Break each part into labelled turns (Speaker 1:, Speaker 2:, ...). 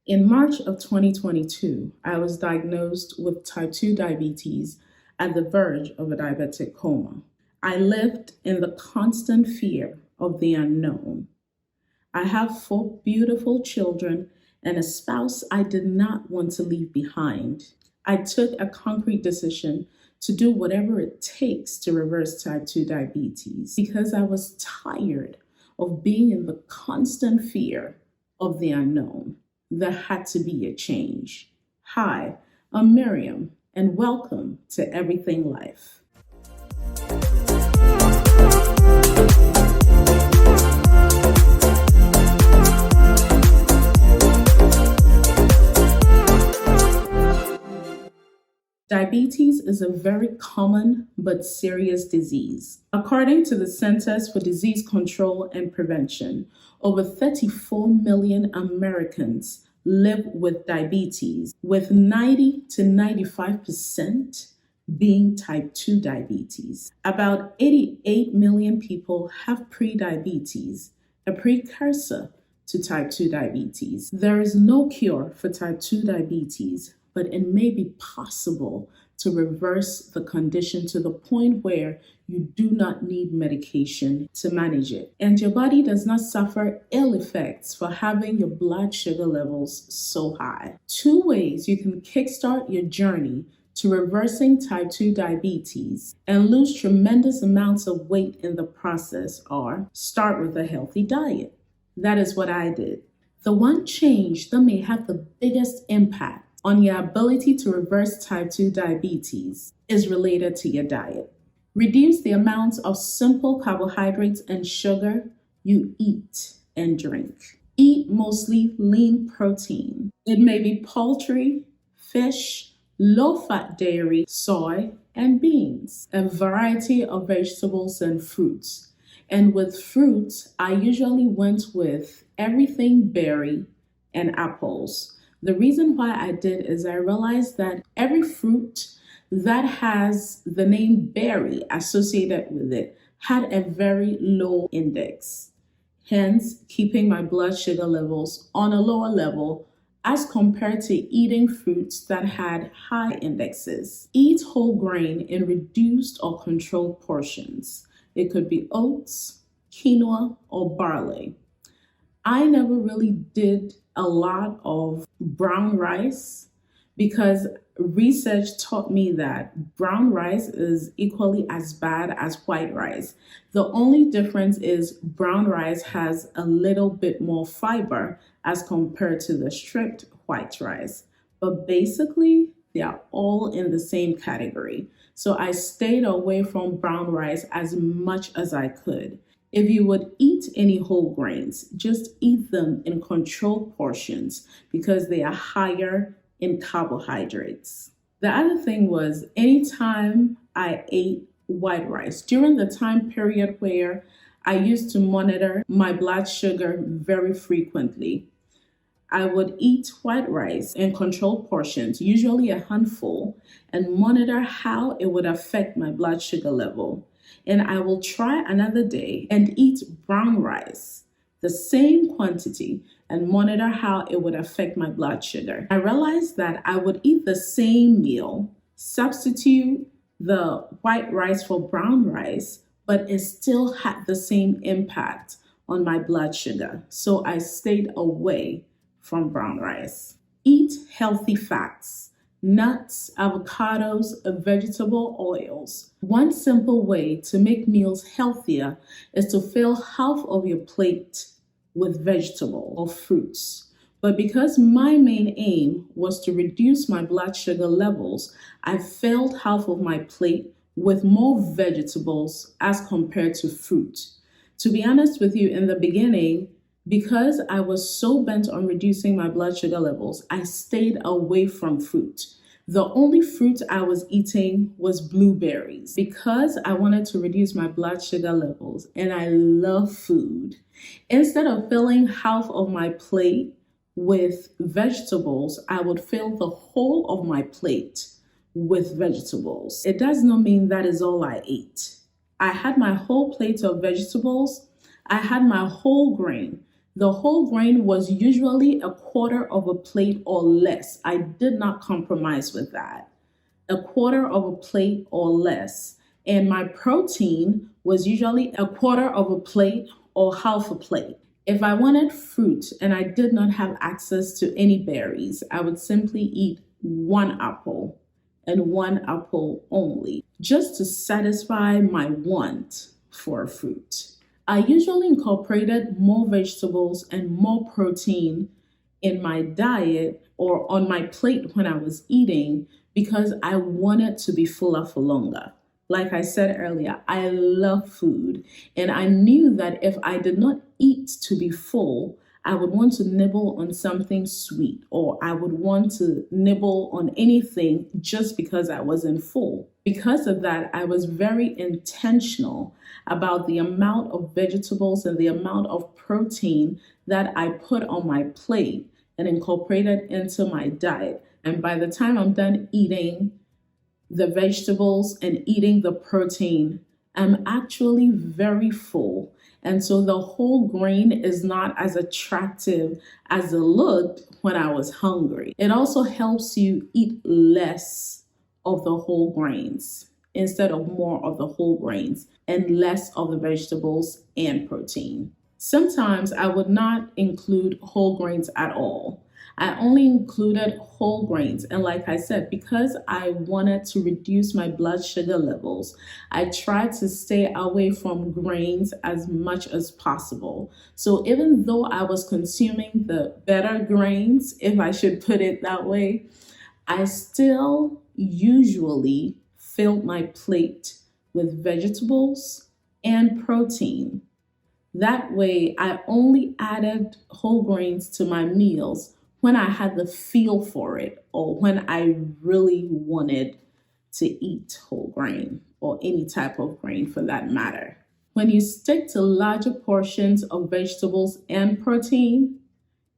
Speaker 1: In March of 2022, I was diagnosed with type 2 diabetes at the verge of a diabetic coma. I lived in the constant fear of the unknown. I have four beautiful children and a spouse I did not want to leave behind. I took a concrete decision to do whatever it takes to reverse type 2 diabetes because I was tired of being in the constant fear of the unknown. There had to be a change. Hi, I'm Miriam, and welcome to Everything Life. Diabetes is a very common but serious disease. According to the Centers for Disease Control and Prevention, over 34 million Americans live with diabetes, with 90 to 95% being type 2 diabetes. About 88 million people have prediabetes, a precursor to type 2 diabetes. There is no cure for type 2 diabetes, but it may be possible to reverse the condition to the point where you do not need medication to manage it. And your body does not suffer ill effects for having your blood sugar levels so high. Two ways you can kickstart your journey to reversing type 2 diabetes and lose tremendous amounts of weight in the process are: start with a healthy diet. That is what I did. The one change that may have the biggest impact on your ability to reverse type 2 diabetes is related to your diet. Reduce the amounts of simple carbohydrates and sugar you eat and drink. Eat mostly lean protein. It may be poultry, fish, low-fat dairy, soy, and beans, a variety of vegetables and fruits. And with fruits, I usually went with everything berry and apples. The reason why I did is I realized that every fruit that has the name berry associated with it had a very low index, hence keeping my blood sugar levels on a lower level as compared to eating fruits that had high indexes. Eat whole grain in reduced or controlled portions. It could be oats, quinoa, or barley. I never really did a lot of brown rice because research taught me that brown rice is equally as bad as white rice. The only difference is brown rice has a little bit more fiber as compared to the stripped white rice. But basically, they are all in the same category. So I stayed away from brown rice as much as I could. If you would eat any whole grains, just eat them in controlled portions because they are higher in carbohydrates. The other thing was, anytime I ate white rice, during the time period where I used to monitor my blood sugar very frequently, I would eat white rice in controlled portions, usually a handful, and monitor how it would affect my blood sugar level. And I will try another day and eat brown rice, the same quantity, and monitor how it would affect my blood sugar. I realized that I would eat the same meal, substitute the white rice for brown rice, but it still had the same impact on my blood sugar. So I stayed away from brown rice. Eat healthy fats. Nuts, avocados, vegetable oils. One simple way to make meals healthier is to fill half of your plate with vegetable or fruits. But because my main aim was to reduce my blood sugar levels, I filled half of my plate with more vegetables as compared to fruit. To be honest with you, in the beginning, because I was so bent on reducing my blood sugar levels, I stayed away from fruit. The only fruit I was eating was blueberries because I wanted to reduce my blood sugar levels, and I love food. Instead of filling half of my plate with vegetables, I would fill the whole of my plate with vegetables. It does not mean that is all I ate. I had my whole plate of vegetables. I had my whole grain, The whole grain was usually a quarter of a plate or less. I did not compromise with that. A quarter of a plate or less. And my protein was usually a quarter of a plate or half a plate. If I wanted fruit and I did not have access to any berries, I would simply eat one apple and one apple only, just to satisfy my want for fruit. I usually incorporated more vegetables and more protein in my diet or on my plate when I was eating because I wanted to be fuller for longer. Like I said earlier, I love food, and I knew that if I did not eat to be full, I would want to nibble on something sweet, or I would want to nibble on anything just because I wasn't full. Because of that, I was very intentional about the amount of vegetables and the amount of protein that I put on my plate and incorporated into my diet. And by the time I'm done eating the vegetables and eating the protein, I'm actually very full. And so the whole grain is not as attractive as it looked when I was hungry. It also helps you eat less of the whole grains instead of more of the whole grains and less of the vegetables and protein. Sometimes I would not include whole grains at all. I only included whole grains. And like I said, because I wanted to reduce my blood sugar levels, I tried to stay away from grains as much as possible. So even though I was consuming the better grains, if I should put it that way, I still usually filled my plate with vegetables and protein. That way, I only added whole grains to my meals when I had the feel for it or when I really wanted to eat whole grain or any type of grain for that matter. When you stick to larger portions of vegetables and protein,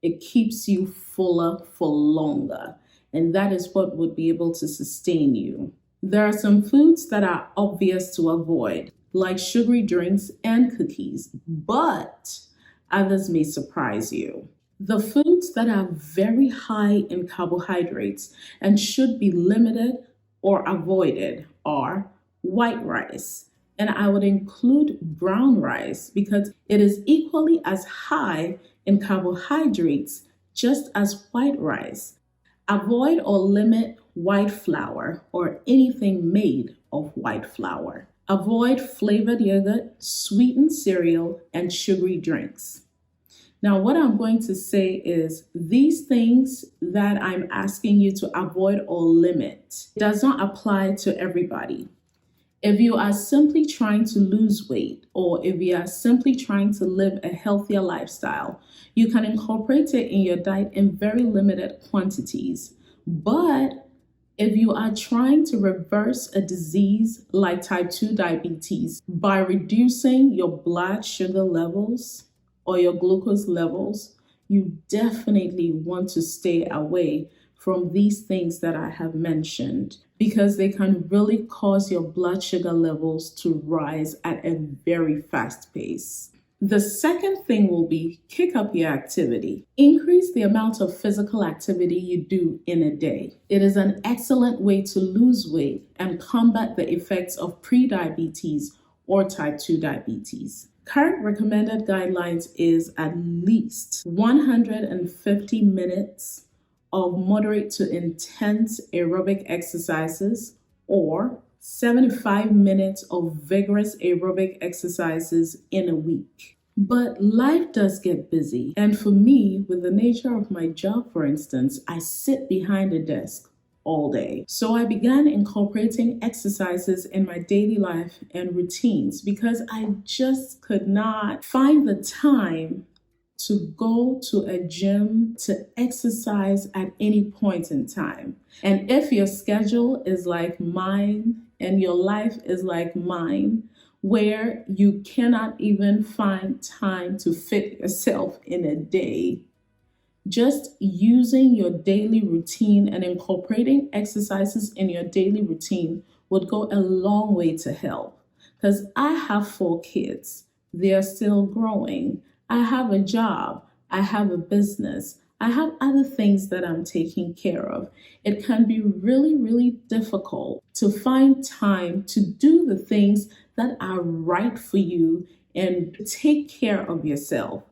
Speaker 1: it keeps you fuller for longer. And that is what would be able to sustain you. There are some foods that are obvious to avoid, like sugary drinks and cookies, but others may surprise you. The foods that are very high in carbohydrates and should be limited or avoided are white rice. And I would include brown rice because it is equally as high in carbohydrates just as white rice. Avoid or limit white flour or anything made of white flour. Avoid flavored yogurt, sweetened cereal, and sugary drinks. Now, what I'm going to say is these things that I'm asking you to avoid or limit does not apply to everybody. If you are simply trying to lose weight or if you are simply trying to live a healthier lifestyle, you can incorporate it in your diet in very limited quantities. But if you are trying to reverse a disease like type 2 diabetes by reducing your blood sugar levels or your glucose levels, you definitely want to stay away from these things that I have mentioned because they can really cause your blood sugar levels to rise at a very fast pace. The second thing will be kick up your activity. Increase the amount of physical activity you do in a day. It is an excellent way to lose weight and combat the effects of prediabetes or type 2 diabetes. Current recommended guidelines is at least 150 minutes of moderate to intense aerobic exercises or 75 minutes of vigorous aerobic exercises in a week. But life does get busy. And for me, with the nature of my job, for instance, I sit behind a desk all day. So I began incorporating exercises in my daily life and routines because I just could not find the time to go to a gym to exercise at any point in time. And if your schedule is like mine and your life is like mine, where you cannot even find time to fit yourself in a day, just using your daily routine and incorporating exercises in your daily routine would go a long way to help. Because I have 4 kids. They are still growing. I have a job. I have a business. I have other things that I'm taking care of. It can be really, really difficult to find time to do the things that are right for you and take care of yourself.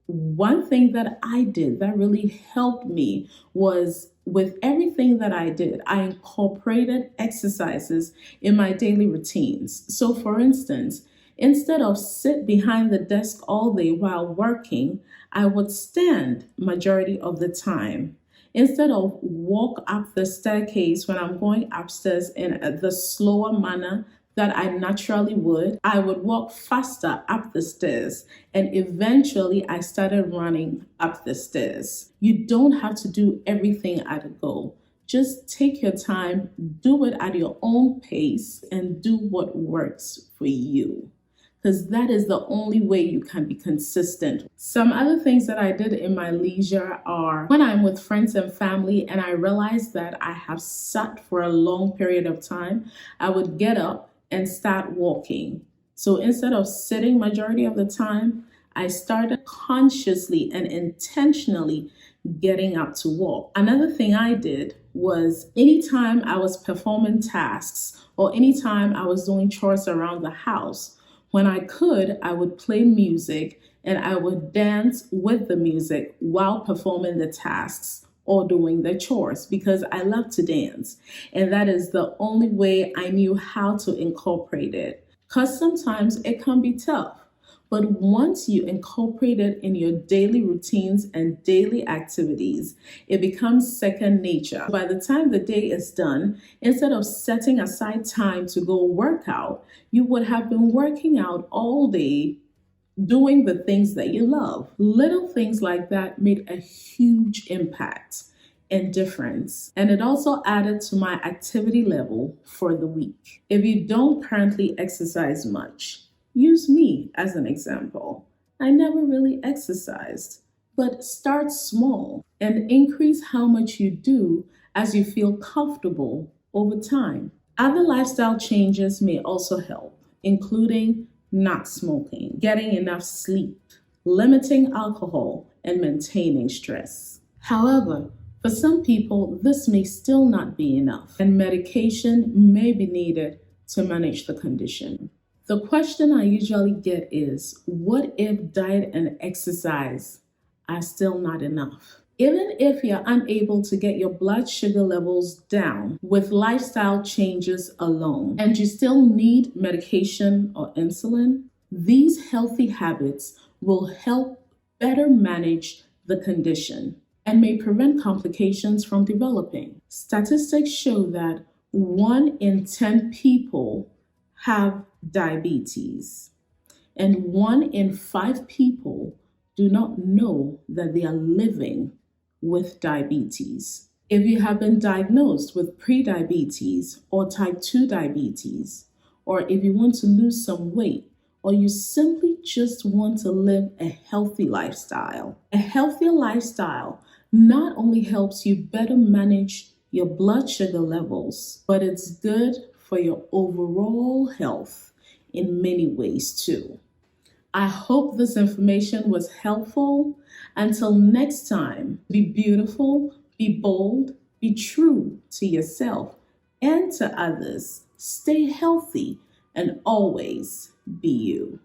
Speaker 1: One thing that I did that really helped me was with everything that I did, I incorporated exercises in my daily routines. So, for instance, instead of sit behind the desk all day while working, I would stand majority of the time. Instead of walk up the staircase when I'm going upstairs in the slower manner that I naturally would, I would walk faster up the stairs. And eventually I started running up the stairs. You don't have to do everything at a go. Just take your time, do it at your own pace, and do what works for you, because that is the only way you can be consistent. Some other things that I did in my leisure are when I'm with friends and family and I realize that I have sat for a long period of time, I would get up and start walking. So instead of sitting majority of the time, I started consciously and intentionally getting up to walk. Another thing I did was anytime I was performing tasks or anytime I was doing chores around the house, when I could, I would play music and I would dance with the music while performing the tasks or doing the chores because I love to dance. And that is the only way I knew how to incorporate it. Because sometimes it can be tough. But once you incorporate it in your daily routines and daily activities, it becomes second nature. By the time the day is done, instead of setting aside time to go work out, you would have been working out all day doing the things that you love. Little things like that made a huge impact and difference. And it also added to my activity level for the week. If you don't currently exercise much, use me as an example. I never really exercised, but start small and increase how much you do as you feel comfortable over time. Other lifestyle changes may also help, including not smoking, getting enough sleep, limiting alcohol, and maintaining stress. However, for some people, this may still not be enough, and medication may be needed to manage the condition. The question I usually get is, what if diet and exercise are still not enough? Even if you're unable to get your blood sugar levels down with lifestyle changes alone, and you still need medication or insulin, these healthy habits will help better manage the condition and may prevent complications from developing. Statistics show that 1 in 10 people have diabetes, and 1 in 5 people do not know that they are living with diabetes. If you have been diagnosed with prediabetes or type 2 diabetes, or if you want to lose some weight, or you simply just want to live a healthy lifestyle, a healthier lifestyle not only helps you better manage your blood sugar levels, but it's good for your overall health in many ways too. I hope this information was helpful. Until next time, be beautiful, be bold, be true to yourself and to others. Stay healthy and always be you.